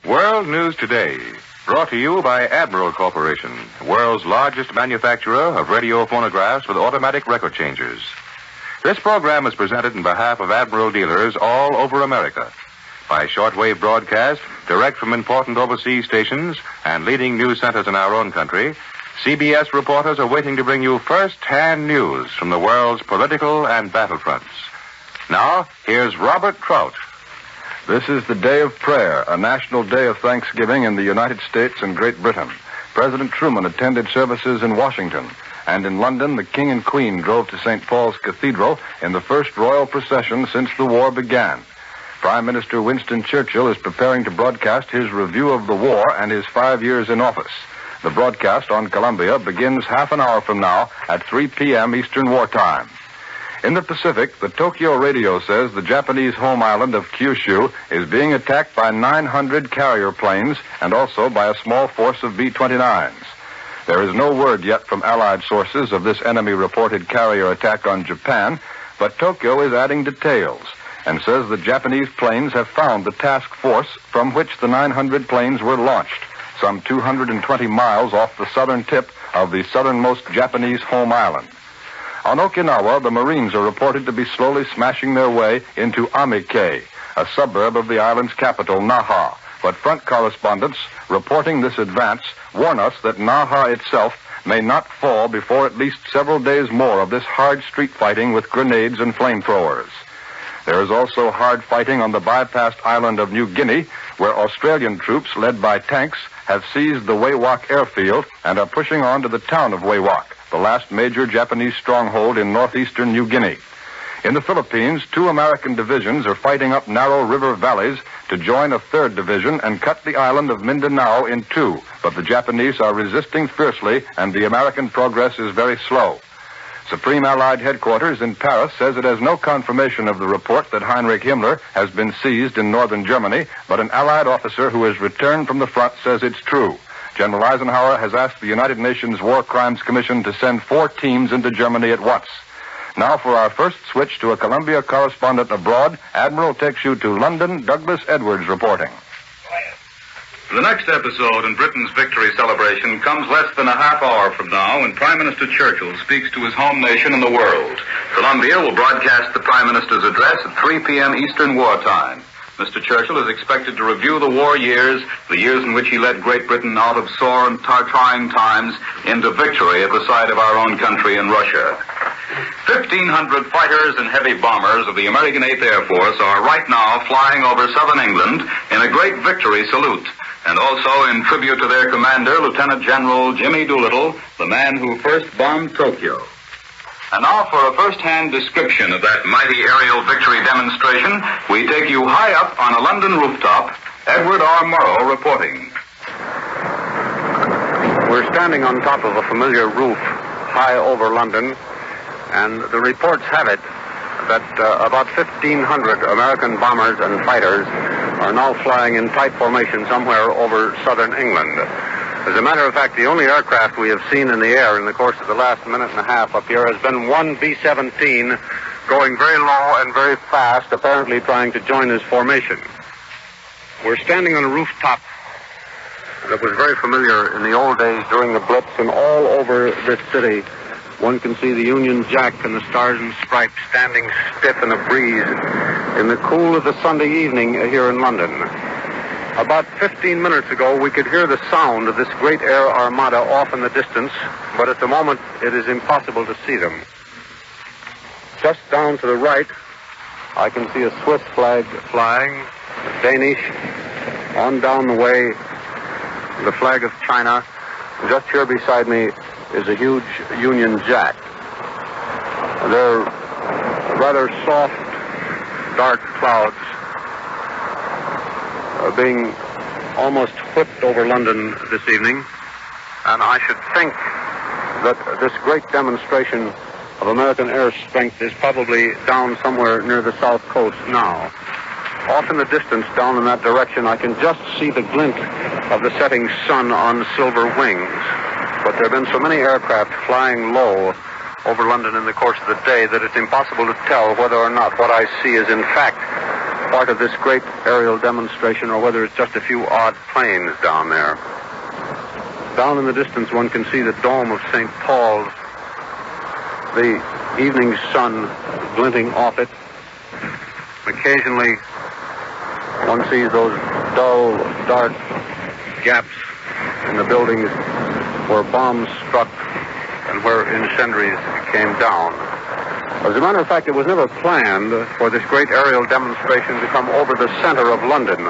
World News Today, brought to you by Admiral Corporation, the world's largest manufacturer of radio phonographs with automatic record changers. This program is presented in behalf of Admiral dealers all over America. By shortwave broadcast, direct from important overseas stations and leading news centers in our own country, CBS reporters are waiting to bring you first-hand news from the world's political and battlefronts. Now, here's Robert Trout. This is the day of prayer, a national day of thanksgiving in the United States and Great Britain. President Truman attended services in Washington, and in London, the King and Queen drove to St. Paul's Cathedral in the first royal procession since the war began. Prime Minister Winston Churchill is preparing to broadcast his review of the war and his 5 years in office. The broadcast on Columbia begins half an hour from now at 3 p.m. Eastern Wartime. In the Pacific, the Tokyo radio says the Japanese home island of Kyushu is being attacked by 900 carrier planes and also by a small force of B-29s. There is no word yet from Allied sources of this enemy-reported carrier attack on Japan, but Tokyo is adding details and says the Japanese planes have found the task force from which the 900 planes were launched, some 220 miles off the southern tip of the southernmost Japanese home island. On Okinawa, the Marines are reported to be slowly smashing their way into Amike, a suburb of the island's capital, Naha. But front correspondents reporting this advance warn us that Naha itself may not fall before at least several days more of this hard street fighting with grenades and flamethrowers. There is also hard fighting on the bypassed island of New Guinea, where Australian troops led by tanks have seized the Wewak airfield and are pushing on to the town of Wewak, the last major Japanese stronghold in northeastern New Guinea. In the Philippines, 2 American divisions are fighting up narrow river valleys to join a 3rd division and cut the island of Mindanao in 2. But the Japanese are resisting fiercely, and the American progress is very slow. Supreme Allied Headquarters in Paris says it has no confirmation of the report that Heinrich Himmler has been seized in northern Germany, but an Allied officer who has returned from the front says it's true. General Eisenhower has asked the United Nations War Crimes Commission to send 4 teams into Germany at once. Now for our first switch to a Columbia correspondent abroad, Admiral takes you to London. Douglas Edwards reporting. The next episode in Britain's victory celebration comes less than a half hour from now when Prime Minister Churchill speaks to his home nation and the world. Columbia will broadcast the Prime Minister's address at 3 p.m. Eastern Wartime. Mr. Churchill is expected to review the war years, the years in which he led Great Britain out of sore and trying times into victory at the side of our own country in Russia. 1,500 fighters and heavy bombers of the American 8th Air Force are right now flying over southern England in a great victory salute, and also in tribute to their commander, Lieutenant General Jimmy Doolittle, the man who first bombed Tokyo. And now for a first-hand description of that mighty aerial victory demonstration, we take you high up on a London rooftop. Edward R. Murrow reporting. We're standing on top of a familiar roof high over London, and the reports have it that about 1,500 American bombers and fighters are now flying in tight formation somewhere over southern England. As a matter of fact, the only aircraft we have seen in the air in the course of the last minute and a half up here has been one B-17 going very low and very fast, apparently trying to join his formation. We're standing on a rooftop that was very familiar in the old days during the Blitz, and all over this city one can see the Union Jack and the Stars and Stripes standing stiff in a breeze in the cool of the Sunday evening here in London. About 15 minutes ago, we could hear the sound of this great air armada off in the distance, but at the moment, it is impossible to see them. Just down to the right, I can see a Swiss flag flying, a Danish, on down the way, the flag of China. Just here beside me is a huge Union Jack. They're rather soft, dark clouds being almost whipped over London this evening, and I should think that this great demonstration of American air strength is probably down somewhere near the south coast now. Off in the distance, down in that direction, I can just see the glint of the setting sun on silver wings. But there have been so many aircraft flying low over London in the course of the day that it's impossible to tell whether or not what I see is in fact part of this great aerial demonstration or whether it's just a few odd planes down there. Down in the distance, one can see the dome of St. Paul's, the evening sun glinting off it. Occasionally, one sees those dull, dark gaps in the buildings where bombs struck and where incendiaries came down. As a matter of fact, it was never planned for this great aerial demonstration to come over the center of London.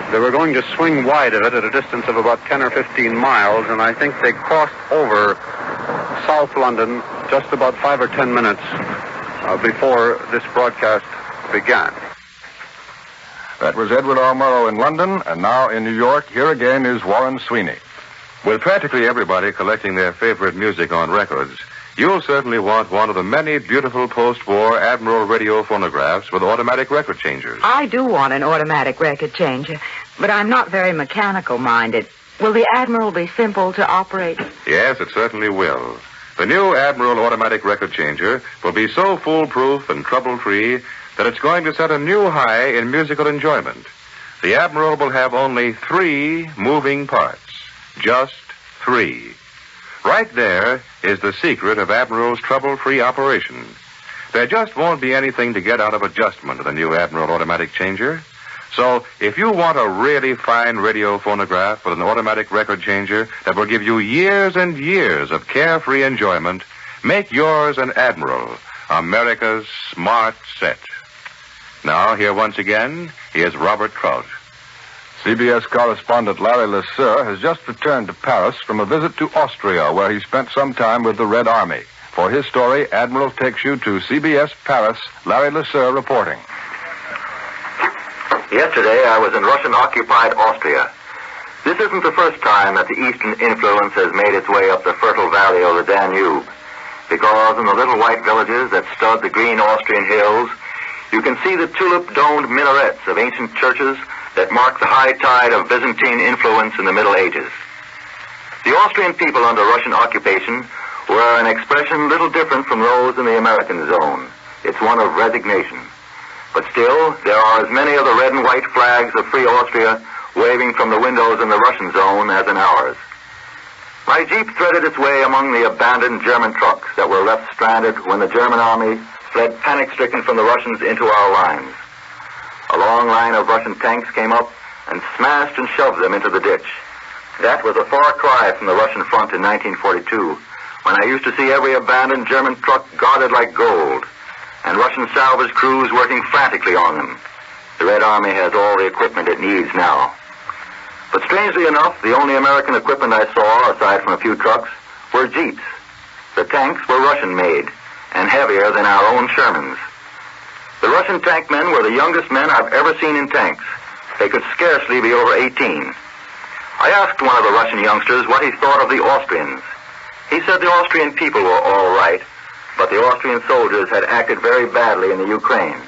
They were going to swing wide of it at a distance of about 10 or 15 miles, and I think they crossed over South London just about 5 or 10 minutes before this broadcast began. That was Edward R. Murrow in London, and now in New York, here again is Warren Sweeney. With practically everybody collecting their favorite music on records, you'll certainly want one of the many beautiful post-war Admiral radio phonographs with automatic record changers. I do want an automatic record changer, but I'm not very mechanical-minded. Will the Admiral be simple to operate? Yes, it certainly will. The new Admiral automatic record changer will be so foolproof and trouble-free that it's going to set a new high in musical enjoyment. The Admiral will have only 3 moving parts. Just 3. Right there is the secret of Admiral's trouble-free operation. There just won't be anything to get out of adjustment of the new Admiral automatic changer. So, if you want a really fine radio phonograph with an automatic record changer that will give you years and years of carefree enjoyment, make yours an Admiral, America's smart set. Now, here once again, here's Robert Trout. CBS correspondent Larry LaSueur has just returned to Paris from a visit to Austria, where he spent some time with the Red Army. For his story, Admiral takes you to CBS Paris. Larry LaSueur reporting. Yesterday, I was in Russian-occupied Austria. This isn't the first time that the Eastern influence has made its way up the fertile valley of the Danube, because in the little white villages that stud the green Austrian hills, you can see the tulip-domed minarets of ancient churches that mark the high tide of Byzantine influence in the Middle Ages. The Austrian people under Russian occupation were an expression little different from those in the American zone. It's one of resignation. But still, there are as many of the red and white flags of free Austria waving from the windows in the Russian zone as in ours. My jeep threaded its way among the abandoned German trucks that were left stranded when the German army fled panic-stricken from the Russians into our lines. A long line of Russian tanks came up and smashed and shoved them into the ditch. That was a far cry from the Russian front in 1942, when I used to see every abandoned German truck guarded like gold, and Russian salvage crews working frantically on them. The Red Army has all the equipment it needs now. But strangely enough, the only American equipment I saw, aside from a few trucks, were jeeps. The tanks were Russian-made and heavier than our own Shermans. The Russian tank men were the youngest men I've ever seen in tanks. They could scarcely be over 18. I asked one of the Russian youngsters what he thought of the Austrians. He said the Austrian people were all right, but the Austrian soldiers had acted very badly in the Ukraine.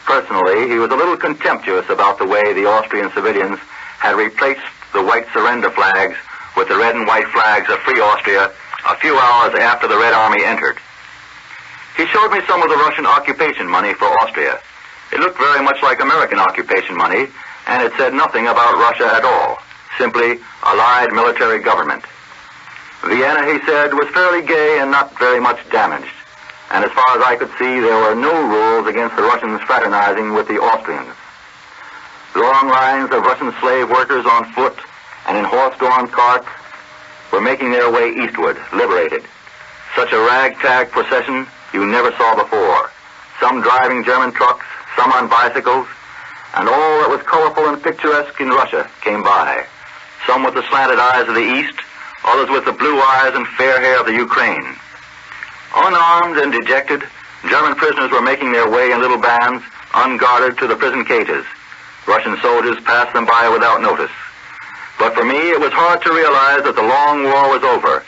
Personally, he was a little contemptuous about the way the Austrian civilians had replaced the white surrender flags with the red and white flags of free Austria a few hours after the Red Army entered. He showed me some of the Russian occupation money for Austria. It looked very much like American occupation money, and it said nothing about Russia at all, simply Allied military government. Vienna, he said, was fairly gay and not very much damaged. And as far as I could see, there were no rules against the Russians fraternizing with the Austrians. Long lines of Russian slave workers on foot and in horse-drawn carts were making their way eastward, liberated. Such a ragtag procession you never saw before. Some driving German trucks, some on bicycles, and all that was colorful and picturesque in Russia came by. Some with the slanted eyes of the East, others with the blue eyes and fair hair of the Ukraine. Unarmed and dejected, German prisoners were making their way in little bands, unguarded, to the prison cages. Russian soldiers passed them by without notice. But for me, it was hard to realize that the long war was over,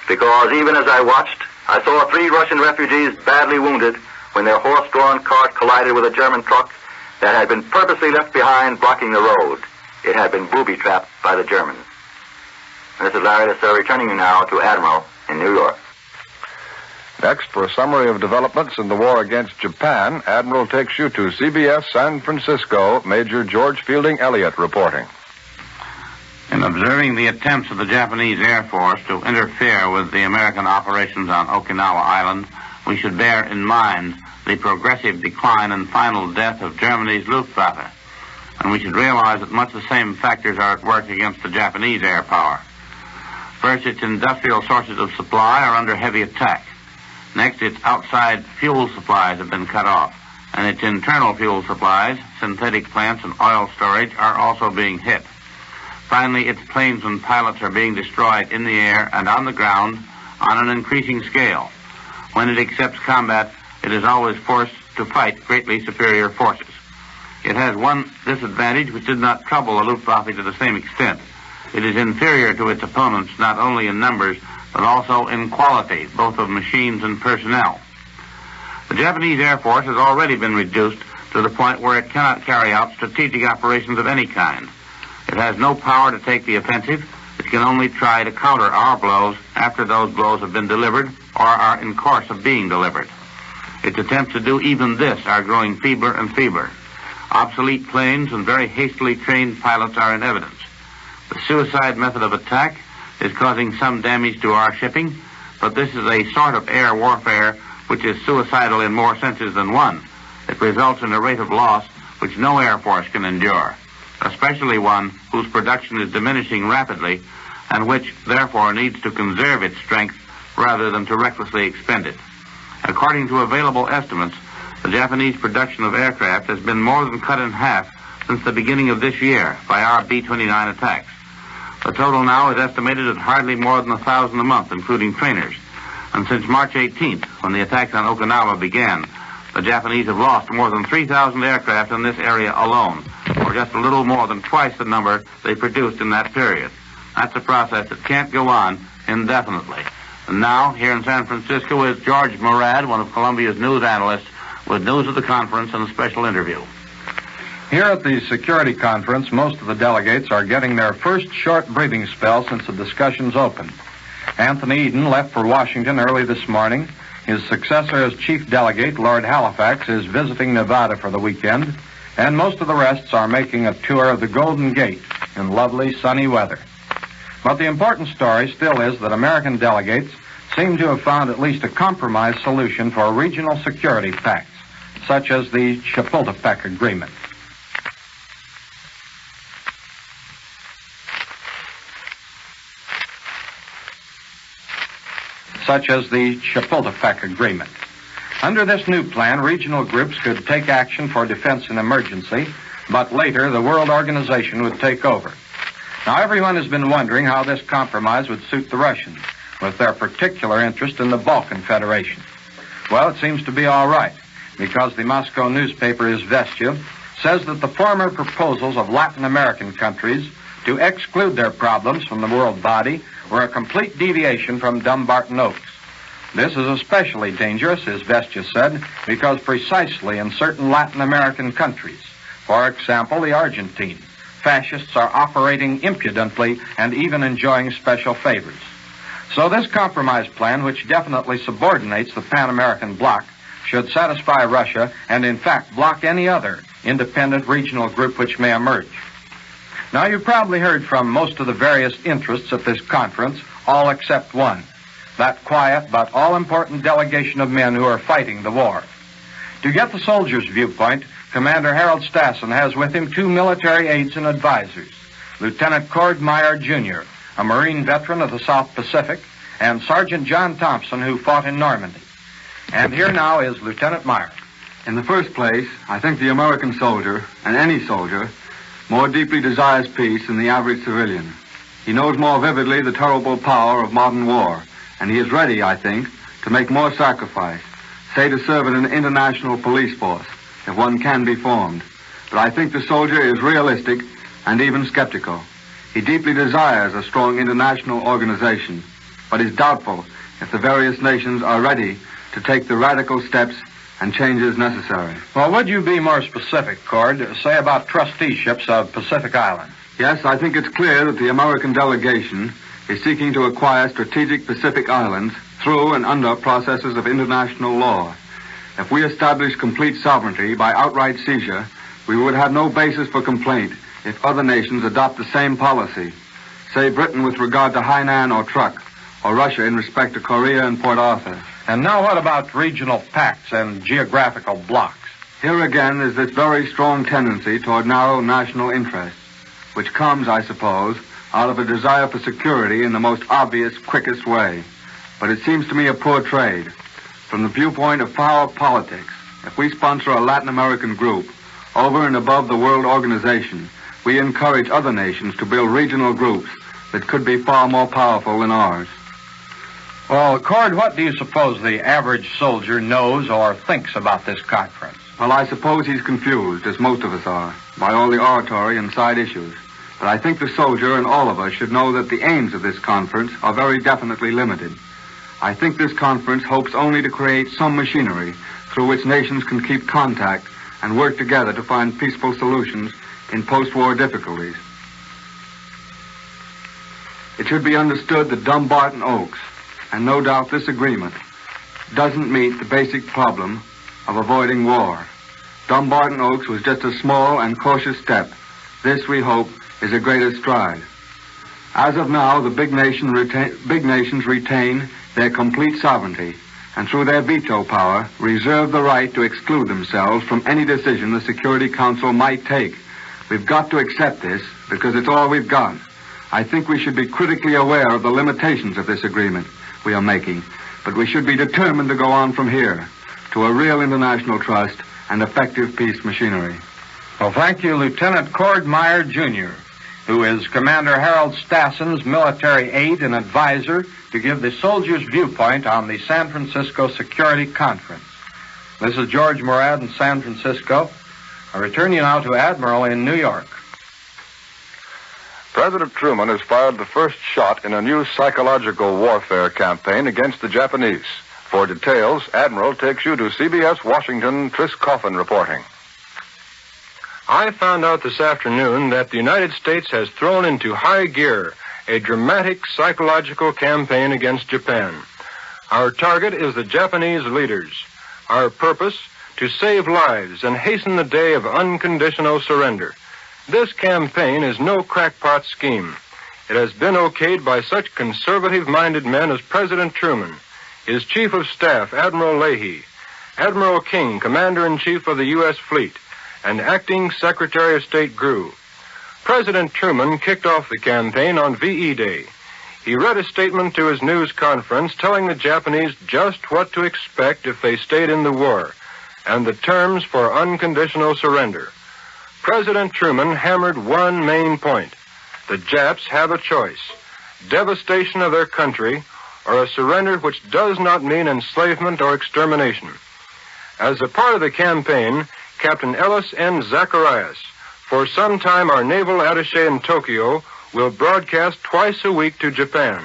because even as I watched, I saw 3 Russian refugees badly wounded when their horse-drawn cart collided with a German truck that had been purposely left behind blocking the road. It had been booby-trapped by the Germans. And this is Larry LaSueur returning you now to Admiral in New York. Next, for a summary of developments in the war against Japan, Admiral takes you to CBS San Francisco, Major George Fielding Eliot reporting. In observing the attempts of the Japanese Air Force to interfere with the American operations on Okinawa Island, we should bear in mind the progressive decline and final death of Germany's Luftwaffe. And we should realize that much the same factors are at work against the Japanese air power. First, its industrial sources of supply are under heavy attack. Next, its outside fuel supplies have been cut off, and its internal fuel supplies, synthetic plants, and oil storage are also being hit. Finally, its planes and pilots are being destroyed in the air and on the ground on an increasing scale. When it accepts combat, it is always forced to fight greatly superior forces. It has one disadvantage which did not trouble the Luftwaffe to the same extent. It is inferior to its opponents not only in numbers, but also in quality, both of machines and personnel. The Japanese Air Force has already been reduced to the point where it cannot carry out strategic operations of any kind. It has no power to take the offensive. It can only try to counter our blows after those blows have been delivered or are in course of being delivered. Its attempts to do even this are growing feebler and feebler. Obsolete planes and very hastily trained pilots are in evidence. The suicide method of attack is causing some damage to our shipping, but this is a sort of air warfare which is suicidal in more senses than one. It results in a rate of loss which no Air Force can endure, especially one whose production is diminishing rapidly and which, therefore, needs to conserve its strength rather than to recklessly expend it. According to available estimates, the Japanese production of aircraft has been more than cut in half since the beginning of this year by our B-29 attacks. The total now is estimated at hardly more than 1,000 a month, including trainers. And since March 18th, when the attacks on Okinawa began, the Japanese have lost more than 3,000 aircraft in this area alone, or just a little more than twice the number they produced in that period. That's a process that can't go on indefinitely. And now, here in San Francisco is George Moran, one of Columbia's news analysts, with news of the conference and a special interview. Here at the security conference, most of the delegates are getting their first short breathing spell since the discussions opened. Anthony Eden left for Washington early this morning. His successor as chief delegate, Lord Halifax, is visiting Nevada for the weekend, and most of the rest are making a tour of the Golden Gate in lovely sunny weather. But the important story still is that American delegates seem to have found at least a compromise solution for regional security pacts, such as the Chapultepec Agreement. Under this new plan, regional groups could take action for defense in emergency, but later the World Organization would take over. Now, everyone has been wondering how this compromise would suit the Russians, with their particular interest in the Balkan Federation. Well, it seems to be all right, because the Moscow newspaper Izvestia says that the former proposals of Latin American countries to exclude their problems from the world body were a complete deviation from Dumbarton Oaks. This is especially dangerous, Izvestia said, because precisely in certain Latin American countries, for example, the Argentine, fascists are operating impudently and even enjoying special favors. So this compromise plan, which definitely subordinates the Pan-American bloc, should satisfy Russia and, in fact, block any other independent regional group which may emerge. Now, you've probably heard from most of the various interests at this conference, all except one, that quiet but all-important delegation of men who are fighting the war. To get the soldiers' viewpoint, Commander Harold Stassen has with him two military aides and advisors, Lieutenant Cord Meyer, Jr., a Marine veteran of the South Pacific, and Sergeant John Thompson, who fought in Normandy. And here now is Lieutenant Meyer. In the first place, I think the American soldier, and any soldier, more deeply desires peace than the average civilian. He knows more vividly the terrible power of modern war, and he is ready, I think, to make more sacrifice, say to serve in an international police force, if one can be formed. But I think the soldier is realistic and even skeptical. He deeply desires a strong international organization, but is doubtful if the various nations are ready to take the radical steps and changes necessary. Well, would you be more specific, Cord, say about trusteeships of Pacific Islands? Yes, I think it's clear that the American delegation is seeking to acquire strategic Pacific islands through and under processes of international law. If we establish complete sovereignty by outright seizure, we would have no basis for complaint if other nations adopt the same policy. Say Britain with regard to Hainan or Truk, or Russia in respect to Korea and Port Arthur. And now what about regional pacts and geographical blocks? Here again is this very strong tendency toward narrow national interests, which comes, I suppose, out of a desire for security in the most obvious, quickest way. But it seems to me a poor trade. From the viewpoint of power politics, if we sponsor a Latin American group over and above the world organization, we encourage other nations to build regional groups that could be far more powerful than ours. Well, Cord, what do you suppose the average soldier knows or thinks about this conference? Well, I suppose he's confused, as most of us are, by all the oratory and side issues. But I think the soldier and all of us should know that the aims of this conference are very definitely limited. I think this conference hopes only to create some machinery through which nations can keep contact and work together to find peaceful solutions in post-war difficulties. It should be understood that Dumbarton Oaks, and no doubt this agreement, doesn't meet the basic problem of avoiding war. Dumbarton Oaks was just a small and cautious step. This, we hope, is a greater stride. As of now, the big nations retain their complete sovereignty, and through their veto power, reserve the right to exclude themselves from any decision the Security Council might take. We've got to accept this because it's all we've got. I think we should be critically aware of the limitations of this agreement we are making, but we should be determined to go on from here to a real international trust and effective peace machinery. Well, thank you, Lieutenant Cord Meyer, Jr., who is Commander Harold Stassen's military aide and advisor to give the soldiers' viewpoint on the San Francisco Security Conference. This is George Moran in San Francisco. I return you now to Admiral in New York. President Truman has fired the first shot in a new psychological warfare campaign against the Japanese. For details, Admiral takes you to CBS Washington, Tris Coffin reporting. I found out this afternoon that the United States has thrown into high gear a dramatic psychological campaign against Japan. Our target is the Japanese leaders. Our purpose, to save lives and hasten the day of unconditional surrender. This campaign is no crackpot scheme. It has been okayed by such conservative-minded men as President Truman, his Chief of Staff, Admiral Leahy, Admiral King, Commander-in-Chief of the U.S. Fleet, and Acting Secretary of State Grew. President Truman kicked off the campaign on VE Day. He read a statement to his news conference telling the Japanese just what to expect if they stayed in the war, and the terms for unconditional surrender. President Truman hammered one main point. The Japs have a choice: devastation of their country or a surrender which does not mean enslavement or extermination. As a part of the campaign, Captain Ellis N. Zacharias, for some time our naval attaché in Tokyo, will broadcast twice a week to Japan.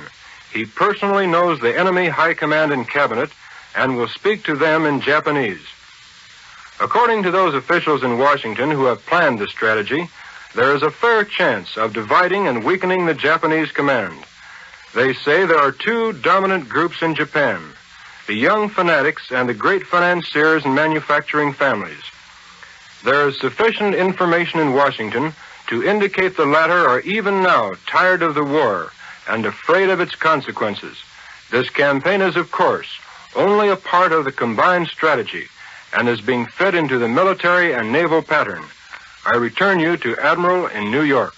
He personally knows the enemy high command and cabinet and will speak to them in Japanese. According to those officials in Washington who have planned the strategy, there is a fair chance of dividing and weakening the Japanese command. They say there are two dominant groups in Japan: the young fanatics and the great financiers and manufacturing families. There is sufficient information in Washington to indicate the latter are even now tired of the war and afraid of its consequences. This campaign is, of course, only a part of the combined strategy and is being fed into the military and naval pattern. I return you to Admiral in New York.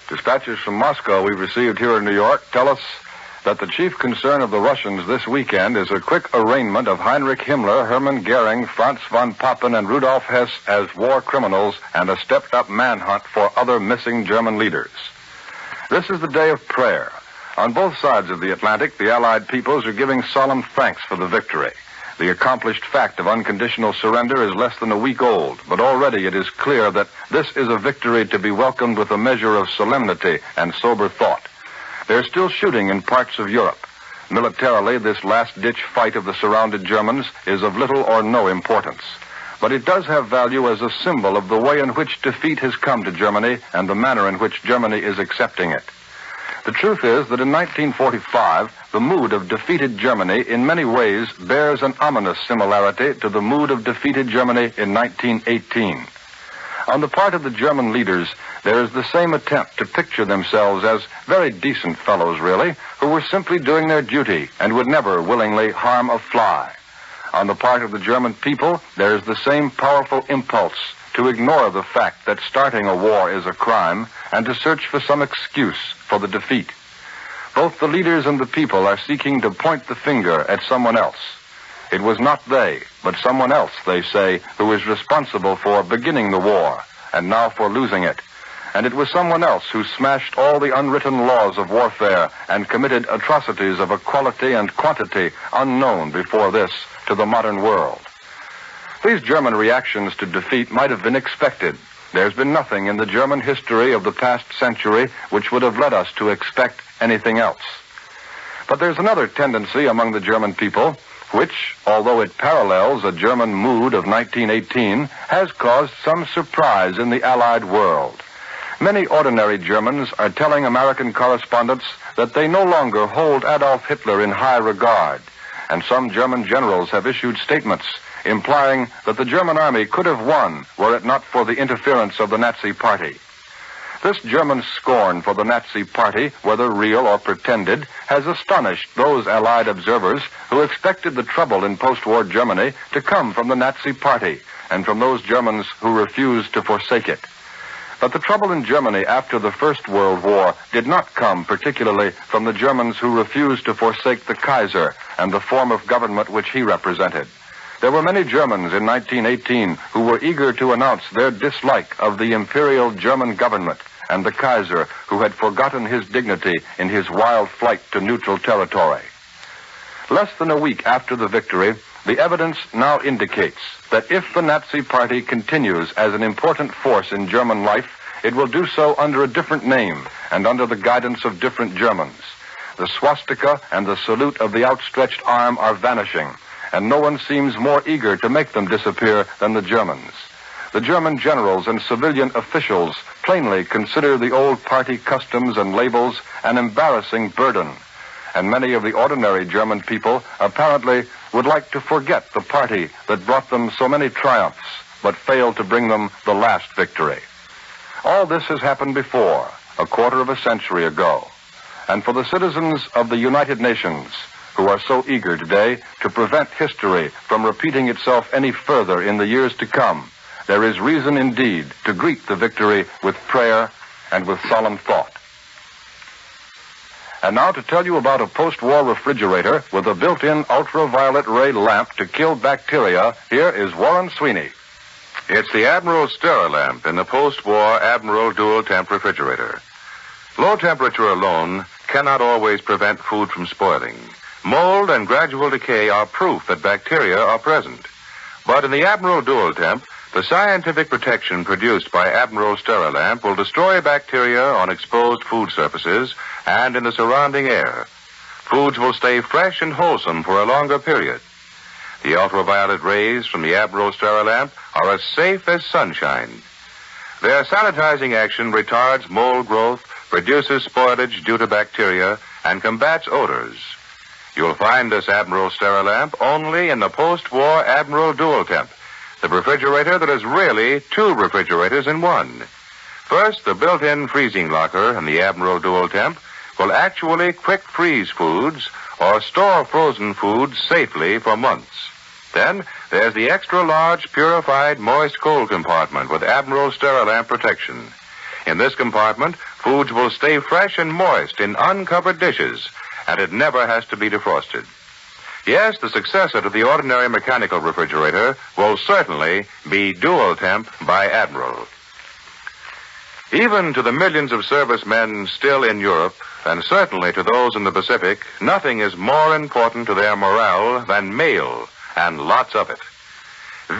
Dispatches from Moscow we've received here in New York tell us that the chief concern of the Russians this weekend is a quick arraignment of Heinrich Himmler, Hermann Goering, Franz von Papen, and Rudolf Hess as war criminals and a stepped-up manhunt for other missing German leaders. This is the day of prayer. On both sides of the Atlantic, the Allied peoples are giving solemn thanks for the victory. The accomplished fact of unconditional surrender is less than a week old, but already it is clear that this is a victory to be welcomed with a measure of solemnity and sober thought. They're still shooting in parts of Europe. Militarily, this last-ditch fight of the surrounded Germans is of little or no importance. But it does have value as a symbol of the way in which defeat has come to Germany and the manner in which Germany is accepting it. The truth is that in 1945, the mood of defeated Germany in many ways bears an ominous similarity to the mood of defeated Germany in 1918. On the part of the German leaders, there is the same attempt to picture themselves as very decent fellows, really, who were simply doing their duty and would never willingly harm a fly. On the part of the German people, there is the same powerful impulse to ignore the fact that starting a war is a crime and to search for some excuse for the defeat. Both the leaders and the people are seeking to point the finger at someone else. It was not they, but someone else, they say, who is responsible for beginning the war and now for losing it. And it was someone else who smashed all the unwritten laws of warfare and committed atrocities of a quality and quantity unknown before this to the modern world. These German reactions to defeat might have been expected. There's been nothing in the German history of the past century which would have led us to expect anything else. But there's another tendency among the German people which, although it parallels a German mood of 1918, has caused some surprise in the Allied world. Many ordinary Germans are telling American correspondents that they no longer hold Adolf Hitler in high regard, and some German generals have issued statements implying that the German army could have won were it not for the interference of the Nazi Party. This German scorn for the Nazi Party, whether real or pretended, has astonished those Allied observers who expected the trouble in post-war Germany to come from the Nazi Party and from those Germans who refused to forsake it. But the trouble in Germany after the First World War did not come particularly from the Germans who refused to forsake the Kaiser and the form of government which he represented. There were many Germans in 1918 who were eager to announce their dislike of the imperial German government and the Kaiser, who had forgotten his dignity in his wild flight to neutral territory. Less than a week after the victory, the evidence now indicates that if the Nazi Party continues as an important force in German life, it will do so under a different name and under the guidance of different Germans. The swastika and the salute of the outstretched arm are vanishing, and no one seems more eager to make them disappear than the Germans. The German generals and civilian officials plainly consider the old party customs and labels an embarrassing burden, and many of the ordinary German people apparently would like to forget the party that brought them so many triumphs, but failed to bring them the last victory. All this has happened before, a quarter of a century ago, and for the citizens of the United Nations, who are so eager today to prevent history from repeating itself any further in the years to come, there is reason indeed to greet the victory with prayer and with solemn thought. And now to tell you about a post-war refrigerator with a built-in ultraviolet ray lamp to kill bacteria, here is Warren Sweeney. It's the Admiral Sterilamp in the post-war Admiral Dual Temp refrigerator. Low temperature alone cannot always prevent food from spoiling. Mold and gradual decay are proof that bacteria are present. But in the Admiral Dual Temp, the scientific protection produced by Admiral Sterilamp will destroy bacteria on exposed food surfaces and in the surrounding air. Foods will stay fresh and wholesome for a longer period. The ultraviolet rays from the Admiral Sterilamp are as safe as sunshine. Their sanitizing action retards mold growth, reduces spoilage due to bacteria, and combats odors. You'll find this Admiral Sterilamp only in the post-war Admiral Dual Temp, the refrigerator that is really two refrigerators in one. First, the built-in freezing locker in the Admiral Dual Temp will actually quick freeze foods or store frozen foods safely for months. Then, there's the extra-large purified moist cold compartment with Admiral Sterilamp protection. In this compartment, foods will stay fresh and moist in uncovered dishes, and it never has to be defrosted. Yes, the successor to the ordinary mechanical refrigerator will certainly be Dual Temp by Admiral. Even to the millions of servicemen still in Europe, and certainly to those in the Pacific, nothing is more important to their morale than mail, and lots of it.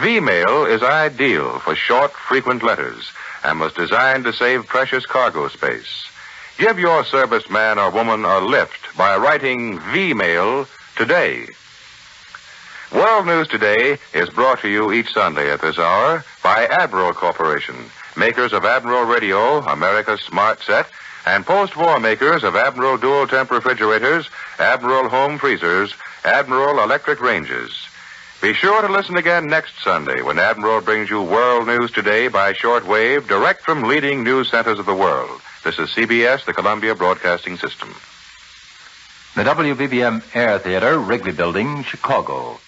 V-mail is ideal for short, frequent letters, and was designed to save precious cargo space. Give your serviceman or woman a lift by writing V-mail today. World News Today is brought to you each Sunday at this hour by Admiral Corporation, makers of Admiral Radio, America's smart set, and post-war makers of Admiral dual-temp refrigerators, Admiral home freezers, Admiral electric ranges. Be sure to listen again next Sunday when Admiral brings you World News Today by shortwave direct from leading news centers of the world. This is CBS, the Columbia Broadcasting System. The WBBM Air Theater, Wrigley Building, Chicago.